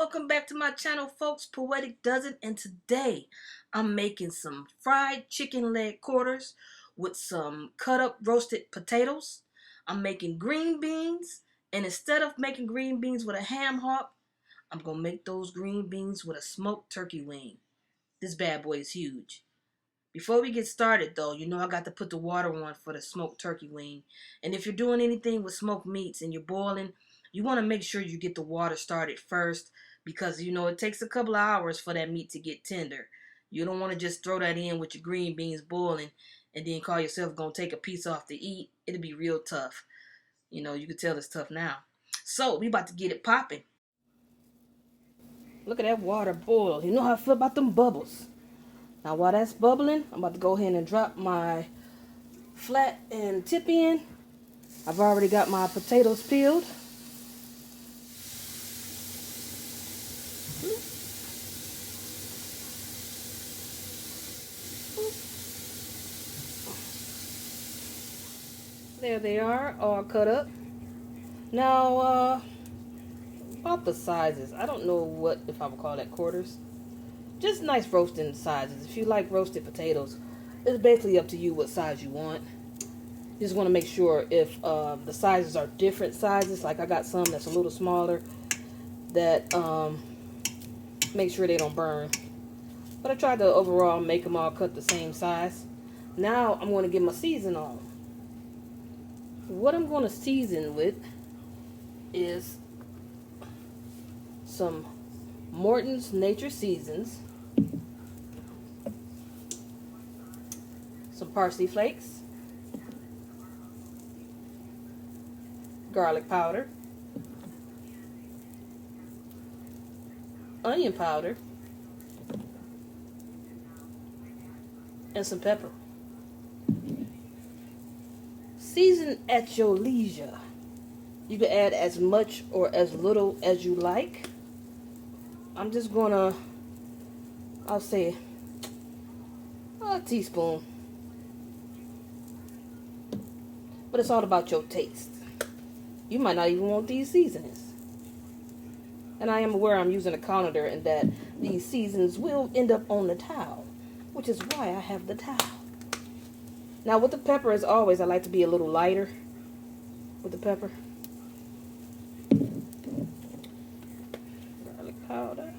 welcome back to my channel, folks. Poetic Does It, and today I'm making some fried chicken leg quarters with some cut up roasted potatoes. I'm making green beans, and instead of making green beans with a ham hock, I'm gonna make those green beans with a smoked turkey wing. This bad boy is huge. Before we get started, though, you know I got to put the water on for the smoked turkey wing. And if you're doing anything with smoked meats and you're boiling, you want to make sure you get the water started first because, you know, it takes a couple of hours for that meat to get tender. You don't want to just throw that in with your green beans boiling and then call yourself going to take a piece off to eat. It'll be real tough. You know, you can tell it's tough now. So, we about to get it popping. Look at that water boil. You know how I feel about them bubbles. Now while that's bubbling, I'm about to go ahead and drop my flat and tip in. I've already got my potatoes peeled. There they are, all cut up. Now, about the sizes. I don't know what, if I would call that quarters. Just nice roasting sizes. If you like roasted potatoes, it's basically up to you what size you want. Just want to make sure if the sizes are different sizes, like I got some that's a little smaller, that make sure they don't burn. But I tried to overall make them all cut the same size. Now I'm going to get my season on. What I'm going to season with is some Morton's Nature Seasons, some parsley flakes, garlic powder, onion powder, and some pepper. Season at your leisure. You can add as much or as little as you like. I'm just gonna, I'll say a teaspoon. But it's all about your taste. You might not even want these seasonings. And I am aware I'm using a colander and that these seasons will end up on the towel, which is why I have the towel. Now with the pepper, as always, I like to be a little lighter with the pepper. Garlic powder.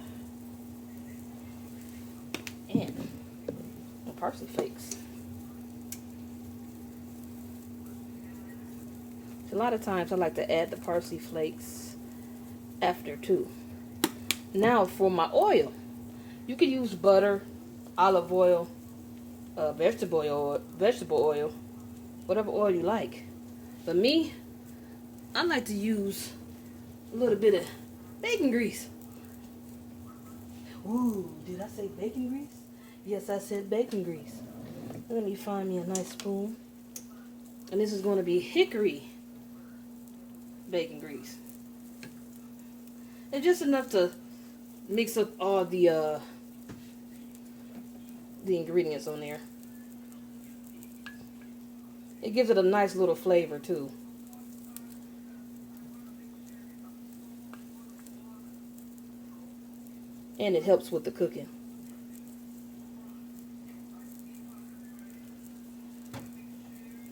And parsley flakes. A lot of times I like to add the parsley flakes after too. Now for my oil. You can use butter, olive oil, vegetable oil, whatever oil you like. But me, I like to use a little bit of bacon grease. Ooh, did I say bacon grease? Yes, I said bacon grease. Let me find me a nice spoon. And this is going to be hickory bacon grease. And just enough to mix up all the ingredients on there. It gives it a nice little flavor too. And it helps with the cooking.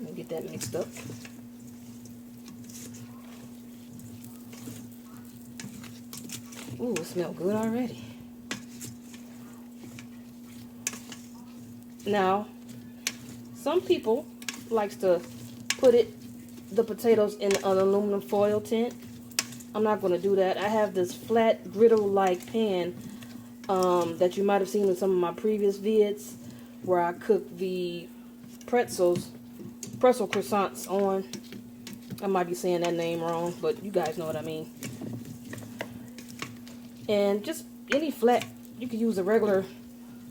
Let me get that mixed up. Ooh, it smells good already. Now, some people likes to put the potatoes in an aluminum foil tin. I'm not going to do that. I have this flat griddle-like pan that you might have seen in some of my previous vids where I cook the pretzel croissants on. I might be saying that name wrong, but you guys know what I mean. And just any flat, you can use a regular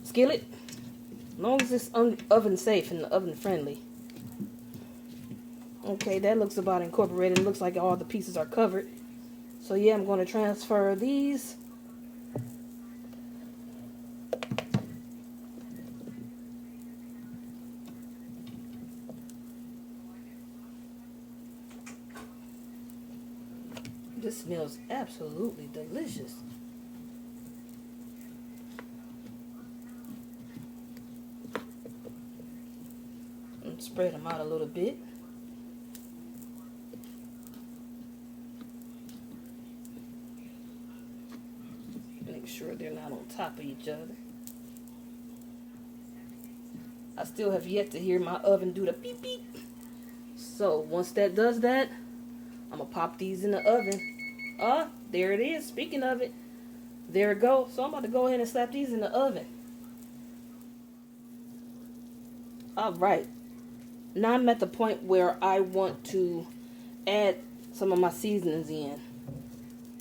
skillet, as long as it's oven safe and oven friendly. Okay, that looks about incorporated. It looks like all the pieces are covered. So yeah, I'm going to transfer these. This smells absolutely delicious. spread them out a little bit. Make sure they're not on top of each other. I still have yet to hear my oven do the beep beep. So once that does that, I'm gonna pop these in the oven. There it is. Speaking of it, there it goes. So I'm about to go ahead and slap these in the oven. Alright. Now I'm at the point where I want to add some of my seasonings in.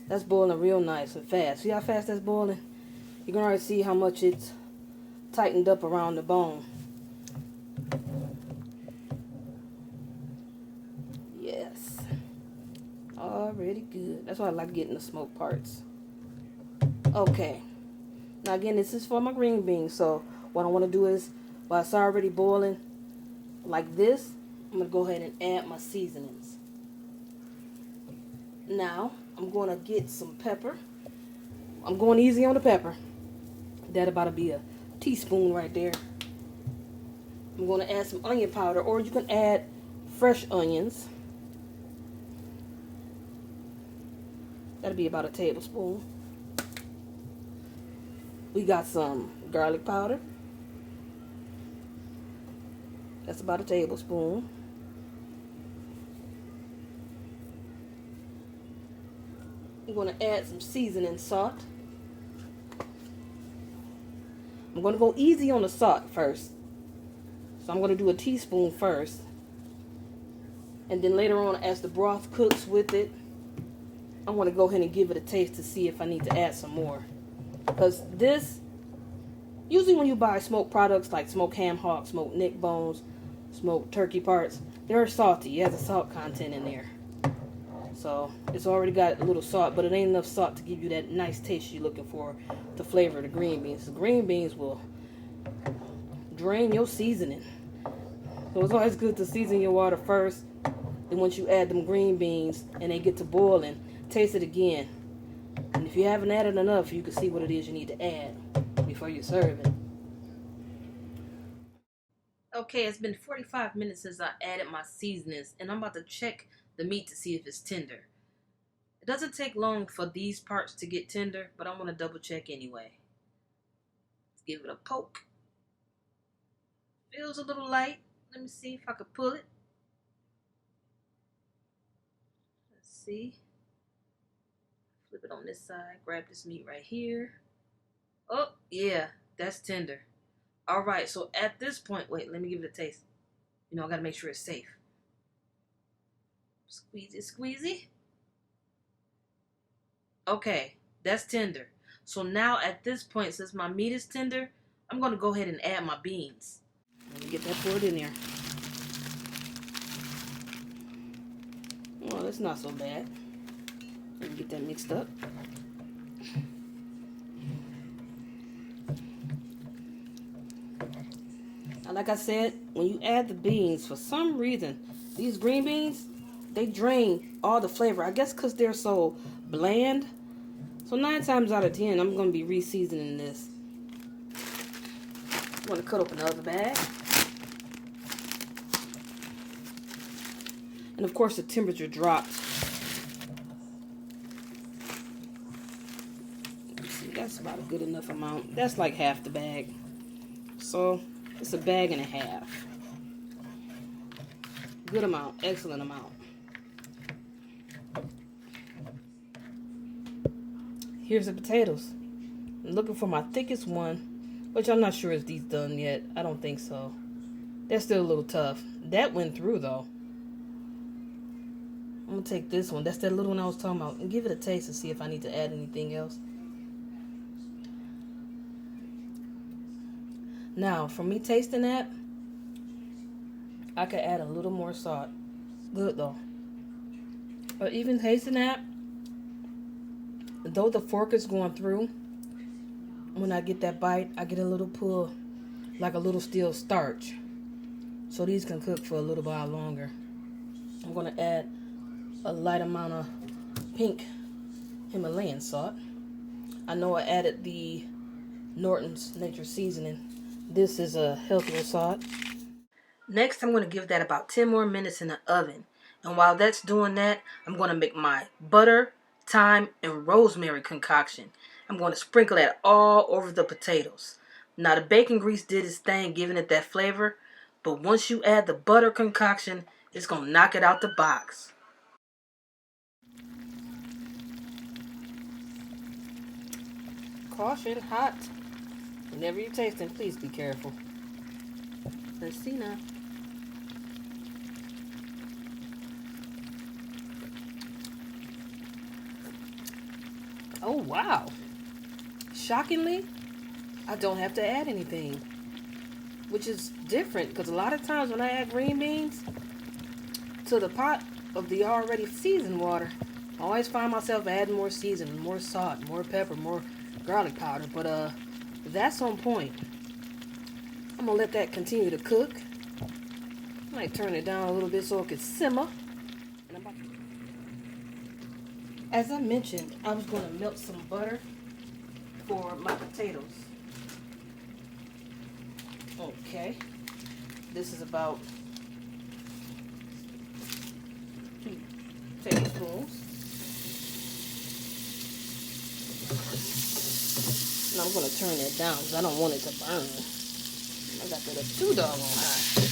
That's boiling real nice and fast. See how fast that's boiling? You can already see how much it's tightened up around the bone. Yes. Already good. That's why I like getting the smoked parts. Okay. Now again, this is for my green beans. So what I want to do is, while it's already boiling like this, I'm going to go ahead and add my seasonings. Now, I'm going to get some pepper. I'm going easy on the pepper. That about to be a teaspoon right there. I'm going to add some onion powder, or you can add fresh onions. That'll be about a tablespoon. We got some garlic powder. That's about a tablespoon. I'm going to add some seasoning salt. I'm going to go easy on the salt first. So I'm going to do a teaspoon first. And then later on, as the broth cooks with it, I want to go ahead and give it a taste to see if I need to add some more. Because this, usually when you buy smoked products like smoked ham hock, smoked neck bones, smoked turkey parts, they're salty. It has a salt content in there. So it's already got a little salt, but it ain't enough salt to give you that nice taste you're looking for to flavor the green beans. The green beans will drain your seasoning. So it's always good to season your water first. Then once you add them green beans and they get to boiling, taste it again. And if you haven't added enough, you can see what it is you need to add before you serve it. Okay, it's been 45 minutes since I added my seasonings, and I'm about to check the meat to see if it's tender. It doesn't take long for these parts to get tender, but I'm going to double check anyway. Let's give it a poke. Feels a little light. Let me see if I can pull it. Let's see. Flip it on this side. Grab this meat right here. Oh, yeah, that's tender. Alright, so at this point, wait, let me give it a taste. You know, I got to make sure it's safe. Squeezy, squeezy. Okay, that's tender. So now at this point, since my meat is tender, I'm going to go ahead and add my beans. Let me get that poured in there. Well, that's not so bad. Let me get that mixed up. Now, like I said, when you add the beans, for some reason, these green beans, they drain all the flavor. I guess because they're so bland. So 9 times out of 10, I'm going to be re-seasoning this. I'm going to cut open the other bag. And of course the temperature dropped. Let's see, that's about a good enough amount. That's like half the bag. So it's a bag and a half. Good amount, excellent amount. Here's the potatoes. I'm looking for my thickest one, which I'm not sure if these done yet. I don't think so. They're still a little tough. That went through though. I'm gonna take this one. That's that little one I was talking about, and give it a taste to see if I need to add anything else. Now, for me tasting that, I could add a little more salt. Good though. But even tasting that, though the fork is going through, when I get that bite, I get a little pull, like a little steel starch. So these can cook for a little while longer. I'm going to add a light amount of pink Himalayan salt. I know I added the Norton's Nature Seasoning. This is a healthier salt. Next, I'm going to give that about 10 more minutes in the oven. And while that's doing that, I'm going to make my butter, thyme, and rosemary concoction. I'm going to sprinkle that all over the potatoes. Now, the bacon grease did its thing, giving it that flavor. But once you add the butter concoction, it's going to knock it out the box. Caution, hot. Whenever you're tasting, please be careful. Let's see now. Oh, wow. Shockingly, I don't have to add anything. Which is different, because a lot of times when I add green beans to the pot of the already seasoned water, I always find myself adding more seasoning, more salt, more pepper, more garlic powder. But that's on point. I'm going to let that continue to cook. I might turn it down a little bit so it can simmer. As I mentioned, I was going to melt some butter for my potatoes. Okay. This is about 2 tablespoons. And I'm going to turn that down because I don't want it to burn. I got that up too doggone high.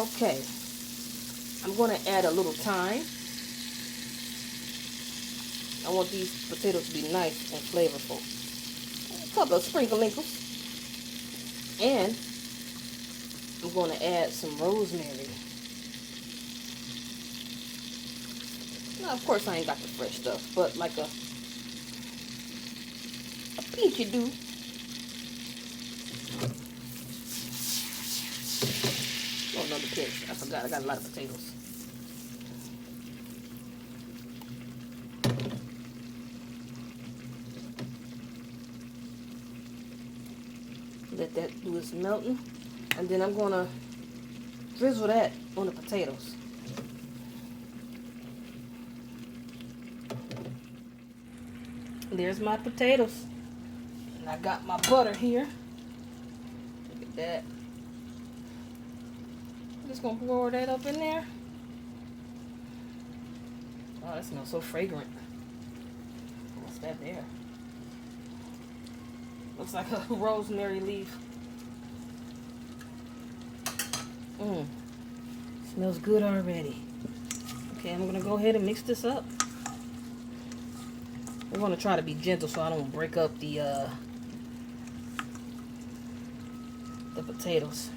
Okay. I'm going to add a little thyme. I want these potatoes to be nice and flavorful. A couple of sprinkles. And I'm going to add some rosemary. Now, of course, I ain't got the fresh stuff, but like a pinch you do. Oh, another pinch. I forgot. I got a lot of potatoes. Let that do its melting. And then I'm going to drizzle that on the potatoes. There's my potatoes. And I got my butter here. Look at that. I'm just going to pour that up in there. Oh, that smells so fragrant. What's that there? Looks like a rosemary leaf. Smells good already. Okay, I'm going to go ahead and mix this up. We're going to try to be gentle so I don't break up the potatoes.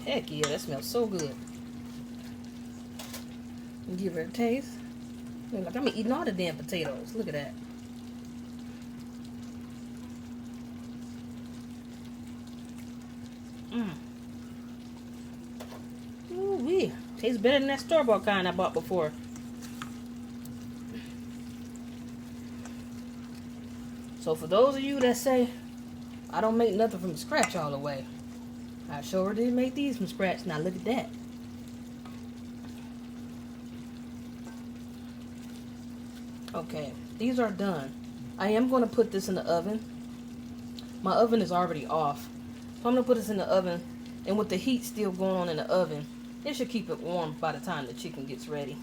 Heck yeah, that smells so good. Give it a taste. Look, like I'm eating all the damn potatoes. Look at that. Ooh-wee. Tastes better than that store-bought kind I bought before. So for those of you that say, I don't make nothing from scratch all the way, I sure did make these from scratch. Now look at that. Okay, these are done. I am going to put this in the oven. My oven is already off. So I'm going to put this in the oven. And with the heat still going on in the oven, it should keep it warm by the time the chicken gets ready.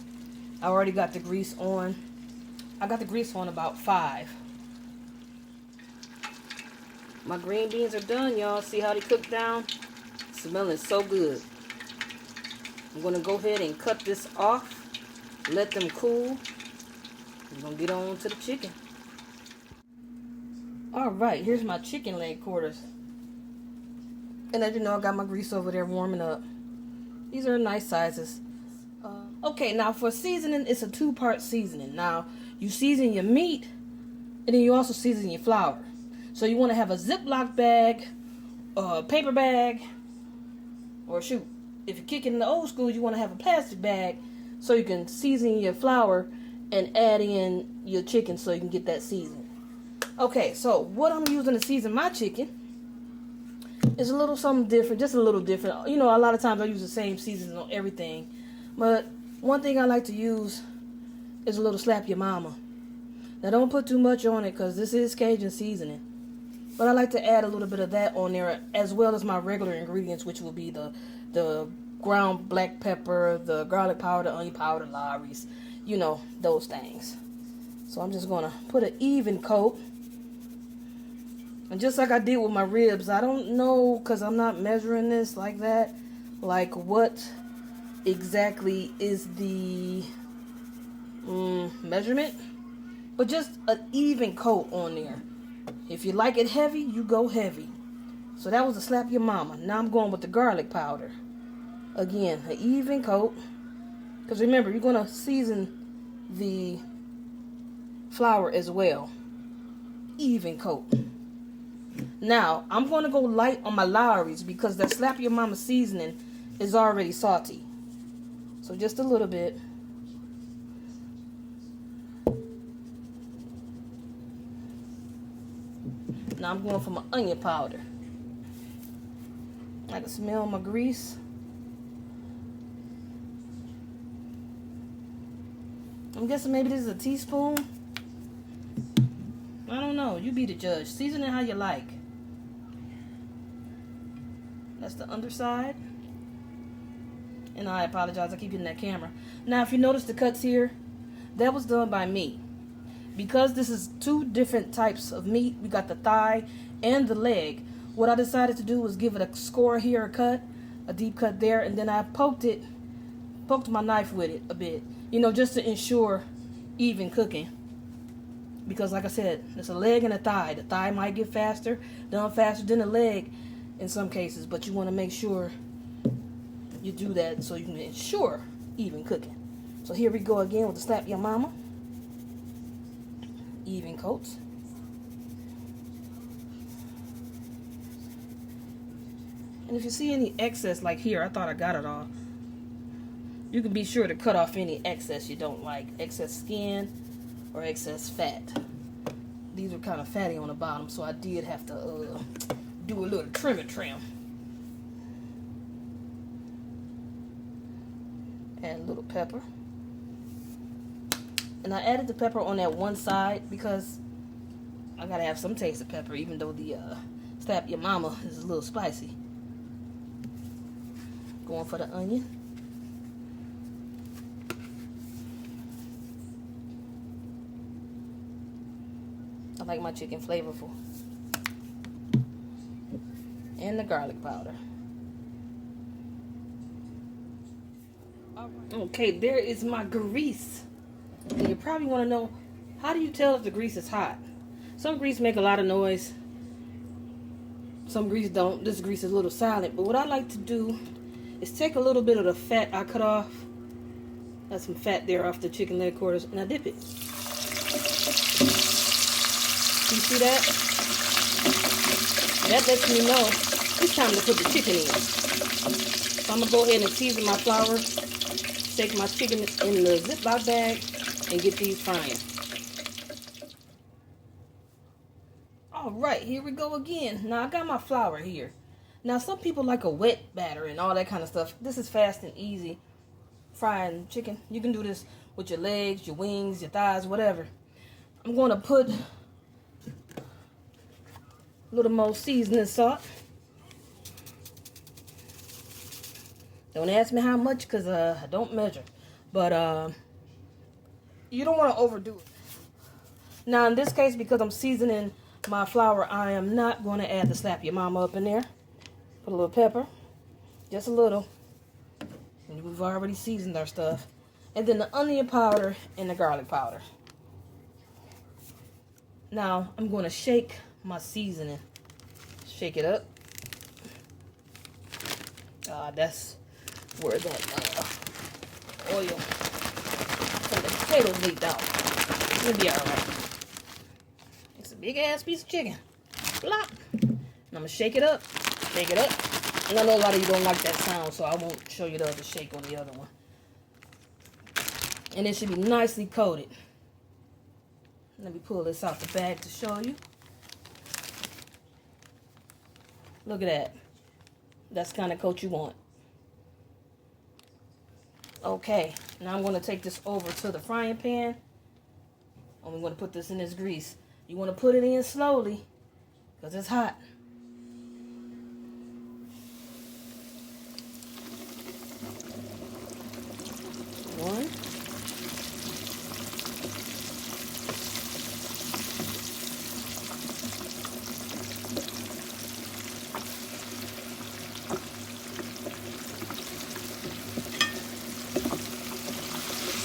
I already got the grease on. I got the grease on about 5. My green beans are done, y'all. See how they cook down? Smelling so good. I'm going to go ahead and cut this off. Let them cool. I'm going to get on to the chicken. Alright, here's my chicken leg quarters. And as you know, I got my grease over there warming up. These are nice sizes. Okay, now for seasoning, it's a 2-part seasoning. Now, you season your meat, and then you also season your flour. So you want to have a Ziploc bag, a paper bag, or shoot, if you're kicking the old school, you want to have a plastic bag so you can season your flour and add in your chicken so you can get that season. Okay, so what I'm using to season my chicken is a little something different, just a little different. You know, a lot of times I use the same seasoning on everything. But one thing I like to use is a little Slap Your Mama. Now don't put too much on it because this is Cajun seasoning. But I like to add a little bit of that on there as well as my regular ingredients, which will be the ground black pepper, the garlic powder, onion powder, Lawry's, you know, those things. So I'm just going to put an even coat. And just like I did with my ribs, I don't know, because I'm not measuring this like that, like what exactly is the measurement. But just an even coat on there. If you like it heavy, you go heavy. So that was a slap your mama. Now I'm going with the garlic powder. Again, an even coat. Because remember, you're going to season the flour as well. Even coat. Now, I'm going to go light on my Lawry's because that slap your mama seasoning is already salty. So just a little bit. Now I'm going for my onion powder. I can smell my grease. I'm guessing maybe this is a teaspoon. I don't know. You be the judge. Season it how you like. That's the underside. And I apologize. I keep hitting that camera. Now, if you notice the cuts here, that was done by me. Because this is two different types of meat, we got the thigh and the leg. What I decided to do was give it a score here, a cut, a deep cut there, and then I poked my knife with it a bit, you know, just to ensure even cooking. Because like I said, it's a leg and a thigh. The thigh might get done faster than the leg in some cases, but you want to make sure you do that so you can ensure even cooking. So here we go again with the slap your mama. Even coats. And if you see any excess, like here, I thought I got it all. You can be sure to cut off any excess you don't like. Excess skin or excess fat. These are kind of fatty on the bottom, so I did have to do a little trim. Add a little pepper. And I added the pepper on that one side because I gotta have some taste of pepper, even though the slap your mama is a little spicy. Going for the onion. I like my chicken flavorful. And the garlic powder. Okay, there is my grease. And you probably want to know, how do you tell if the grease is hot? Some grease make a lot of noise. Some grease don't. This grease is a little silent. But what I like to do is take a little bit of the fat I cut off. That's some fat there off the chicken leg quarters. And I dip it. You see that? That lets me know it's time to put the chicken in. So I'm going to go ahead and season my flour. Take my chicken in the Ziploc bag and get these frying. Alright, here we go again. Now I got my flour here. Now some people like a wet batter and all that kind of stuff. This is fast and easy frying chicken. You can do this with your legs, your wings, your thighs, whatever. I'm going to put a little more seasoning salt. Don't ask me how much because I don't measure. But you don't want to overdo it. Now in this case, because I'm seasoning my flour, I am not going to add the slap your mama up in there. Put a little pepper. Just a little. And we've already seasoned our stuff. And then the onion powder and the garlic powder. Now I'm going to shake my seasoning. Shake it up. That's where that oil from the potatoes leaked out. It'll be alright. It's a big ass piece of chicken. Blop. And I'm gonna shake it up. Shake it up. And I know a lot of you don't like that sound, so I won't show you the other shake on the other one. And it should be nicely coated. Let me pull this out the bag to show you. Look at that. That's the kind of coat you want. Okay, now I'm going to take this over to the frying pan. And we're going to put this in this grease. You want to put it in slowly because it's hot. One.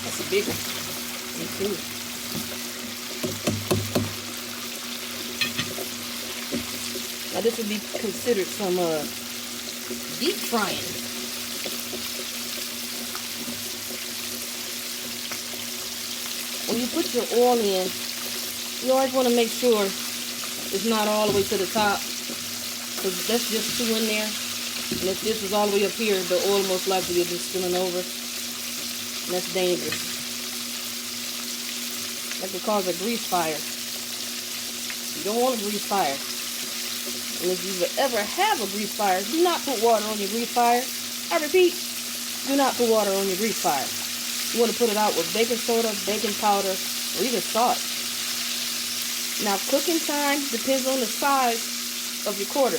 That's a big one. Me too. Now this would be considered some deep frying. When you put your oil in, you always want to make sure it's not all the way to the top, because that's just too in there. And if this was all the way up here, the oil most likely will be spilling over. And that's dangerous. That could cause a grease fire. You don't want a grease fire. And if you ever have a grease fire, do not put water on your grease fire. I repeat, do not put water on your grease fire. You want to put it out with baking soda, baking powder, or even salt. Now, cooking time depends on the size of your quarter.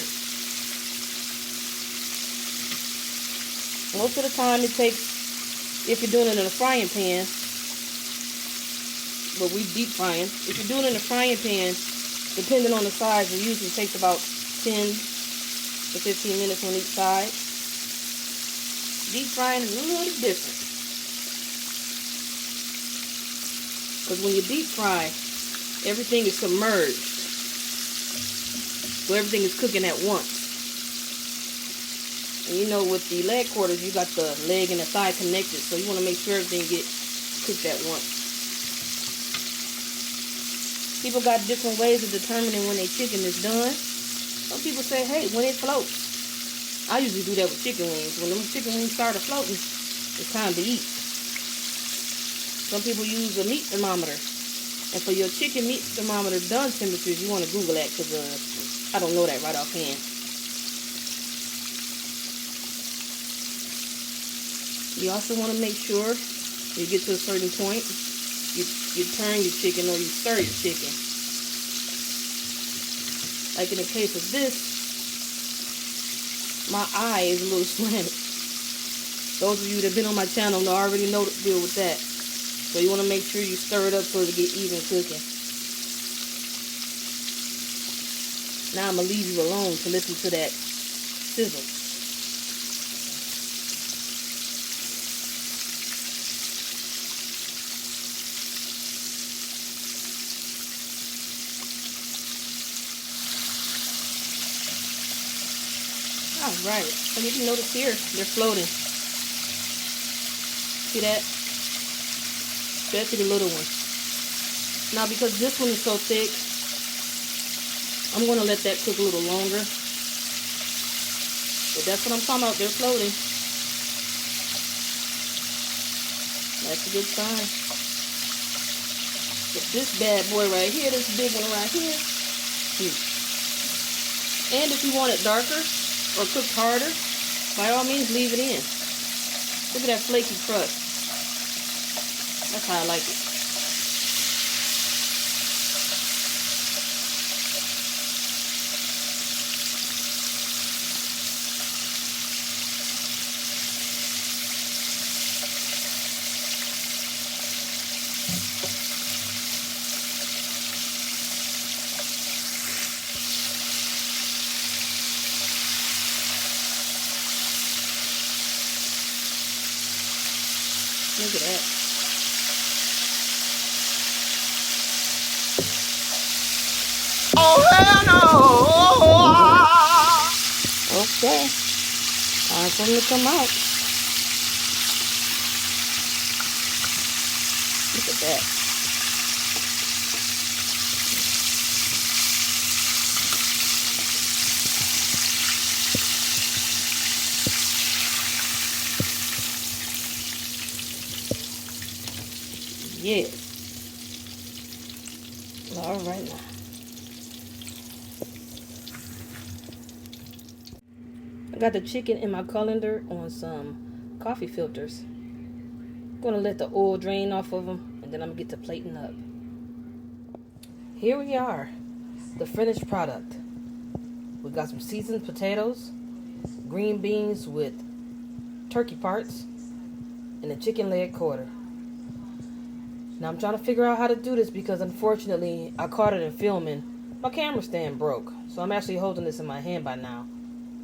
Most of the time it takes, if you're doing it in a frying pan, but we deep frying. If you're doing it in a frying pan, depending on the size, it usually takes about 10 to 15 minutes on each side. Deep frying is a little different. Because when you deep fry, everything is submerged. So everything is cooking at once. And you know, with the leg quarters, you got the leg and the thigh connected. So you want to make sure everything gets cooked at once. People got different ways of determining when their chicken is done. Some people say, hey, when it floats. I usually do that with chicken wings. When them chicken wings start floating, it's time to eat. Some people use a meat thermometer. And for your chicken meat thermometer done temperatures, you want to Google that because I don't know that right offhand. You also want to make sure you get to a certain point, you turn your chicken or you stir your chicken. Like in the case of this, my eye is a little slanted. Those of you that have been on my channel already know to deal with that. So you want to make sure you stir it up so it'll get even cooking. Now I'm going to leave you alone to listen to that sizzle. Alright, so you can notice here, they're floating. See that? Especially the little one. Now because this one is so thick, I'm going to let that cook a little longer. But that's what I'm talking about, they're floating. That's a good sign. But this bad boy right here, this big one right here. And if you want it darker or cooked harder, by all means leave it in. Look at that flaky crust. That's how I like it. Look at that. Oh, hell no! Okay. Time for them to come out. Look at that. Yes. All right now. I got the chicken in my colander on some coffee filters. I'm gonna let the oil drain off of them, and then I'm gonna get to plating up. here we are, the finished product. We got some seasoned potatoes, green beans with turkey parts, and a chicken leg quarter. Now I'm trying to figure out how to do this because unfortunately I caught it in filming. My camera stand broke, so I'm actually holding this in my hand by now.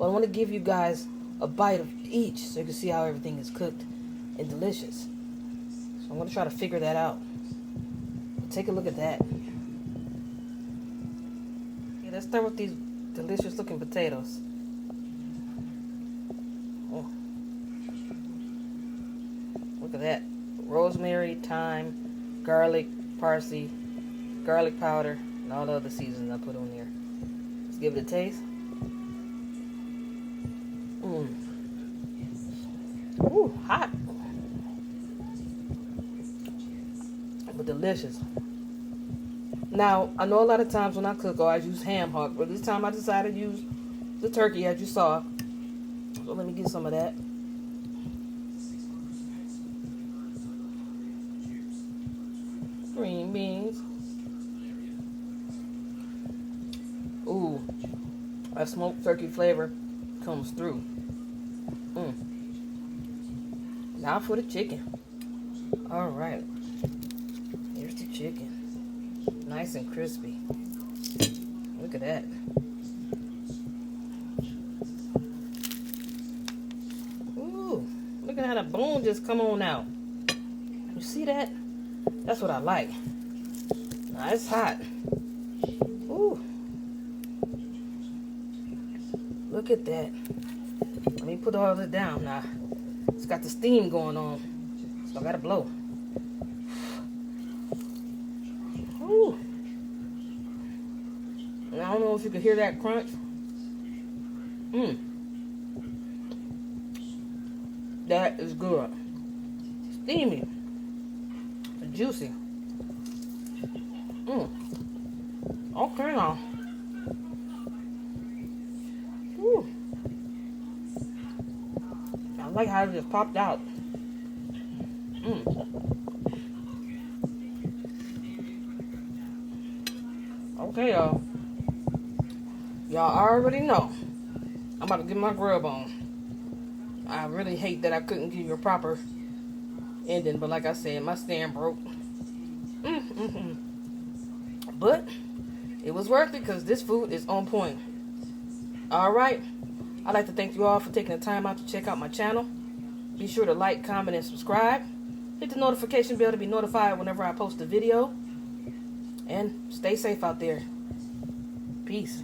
But I want to give you guys a bite of each so you can see how everything is cooked and delicious. So I'm going to try to figure that out. Take a look at that. Okay, let's start with these delicious looking potatoes. Oh. Look at that. Rosemary, thyme, garlic, parsley, garlic powder, and all the other seasonings I put on there. Let's give it a taste. Ooh, hot. But delicious. Now, I know a lot of times when I cook, I use ham hock, but this time I decided to use the turkey as you saw. So let me get some of that. Green beans. Ooh, that smoked turkey flavor comes through. Now for the chicken. All right, here's the chicken. Nice and crispy. Look at that. Ooh, look at how the bone just come on out. You see that? That's what I like. Now it's hot. Ooh. Look at that. Let me put all this down now. It's got the steam going on, so I gotta blow. Ooh. And I don't know if you can hear that crunch. That is good. Steamy. Juicy. Okay now. Ooh. I like how it just popped out. Okay, y'all. Y'all already know. I'm about to get my grub on. I really hate that I couldn't give you a proper ending, but like I said, my stand broke. But it was worth it because this food is on point. Alright, I'd like to thank you all for taking the time out to check out my channel. Be sure to like, comment, and subscribe. Hit the notification bell to be notified whenever I post a video. And stay safe out there. Peace.